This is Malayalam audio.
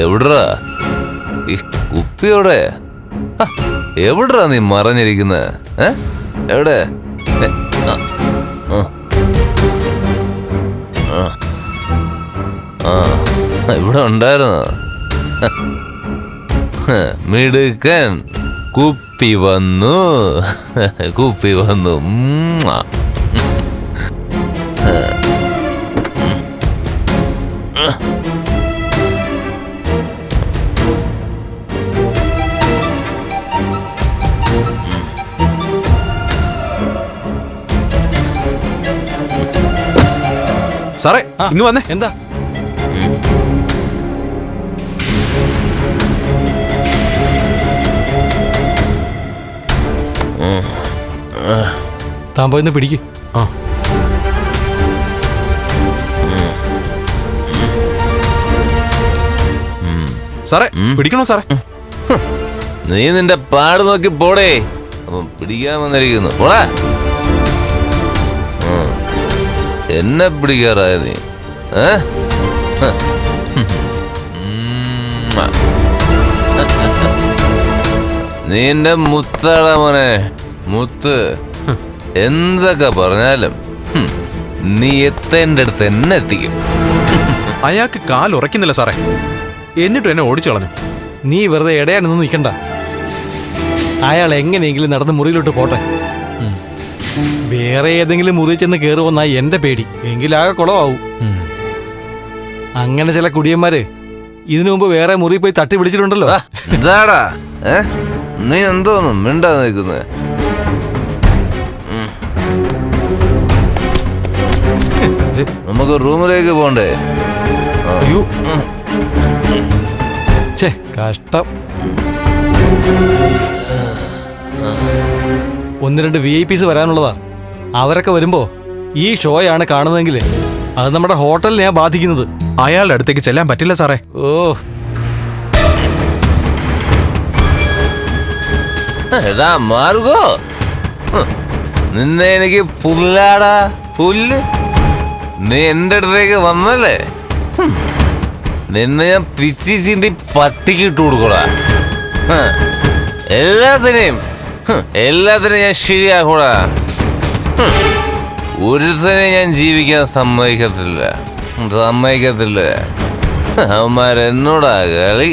എവിടാ ഈ കുപ്പിയോടെ? എവിടാ നീ മറഞ്ഞിരിക്കുന്നത്? എവിടെ? ഇവിടെ ഉണ്ടായിരുന്നോ? മിടുക്കൻ. കുപ്പി വന്നു, കുപ്പി വന്നു. സാറേ ഇങ്ങ് വന്നേ. എന്താ? താൻ പോയിന്ന് പിടിക്ക്. സാറേ പിടിക്കണോ സാറേ? നീ നിന്റെ പാട് നോക്കി പോടേ. അപ്പം പിടിക്കാൻ വന്നിരിക്കുന്നു. പോടാ. എന്നെ പിടിക്കാറായ നീ? നീ എന്റെ മുത്താടാ മോനെ, മുത്ത്. എന്തൊക്കെ പറഞ്ഞാലും നീ എത്തേണ്ട അടുത്ത് എന്നെ എത്തിക്കും. അയാൾക്ക് കാൽ ഉറക്കുന്നില്ല സാറേ, എന്നിട്ടും എന്നെ ഓടിച്ചു കളഞ്ഞു. നീ വെറുതെ ഇടയാനൊന്നും നിൽക്കണ്ട. അയാൾ എങ്ങനെയെങ്കിലും നടന്ന് മുറിയിലോട്ട് പോട്ടെ. വേറെ ഏതെങ്കിലും മുറി ചെന്ന് കയറുമെന്നായി എന്റെ പേടി. എങ്കിലാകെ കുളമാവും. അങ്ങനെ ചില കുടിയന്മാര് ഇതിനു മുമ്പ് വേറെ മുറി പോയി തട്ടി പിടിച്ചിട്ടുണ്ടല്ലോ. എന്താടാ നീ എന്തോന്നും മിണ്ടാ നിൽക്കുന്നത്? നമുക്ക് റൂമിലേക്ക് പോണ്ടേ? അയ്യോ, ഛേ, കഷ്ടം. 1-2 VIPs വരാനുള്ളതാ. അവരൊക്കെ വരുമ്പോ ഈ ഷോയാണ് കാണുന്നതെങ്കിൽ അത് നമ്മുടെ ഹോട്ടലിനെയാ ബാധിക്കുന്നത്. അയാളുടെ അടുത്തേക്ക് ചെല്ലാൻ പറ്റില്ല സാറേ. ഓ, എടാ മാർഗോ, നിന്നെ എനിക്ക് പുല്ലാടാ, പുല്ല്. നീ എന്റെ അടുത്തേക്ക് വന്നല്ലേ, നിന്നെ ഞാൻ പിച്ചി ചീന്തി പട്ടിക്ക് ഇട്ട് കൊടുക്കൂടാ. എല്ലാത്തിനെയും ഞാൻ ശരിയാക്കൂടാ. ഒരുത്തനെ ഞാൻ ജീവിക്കാൻ സമ്മതിക്കത്തില്ല. അവന്മാരെന്നോടാ കളി.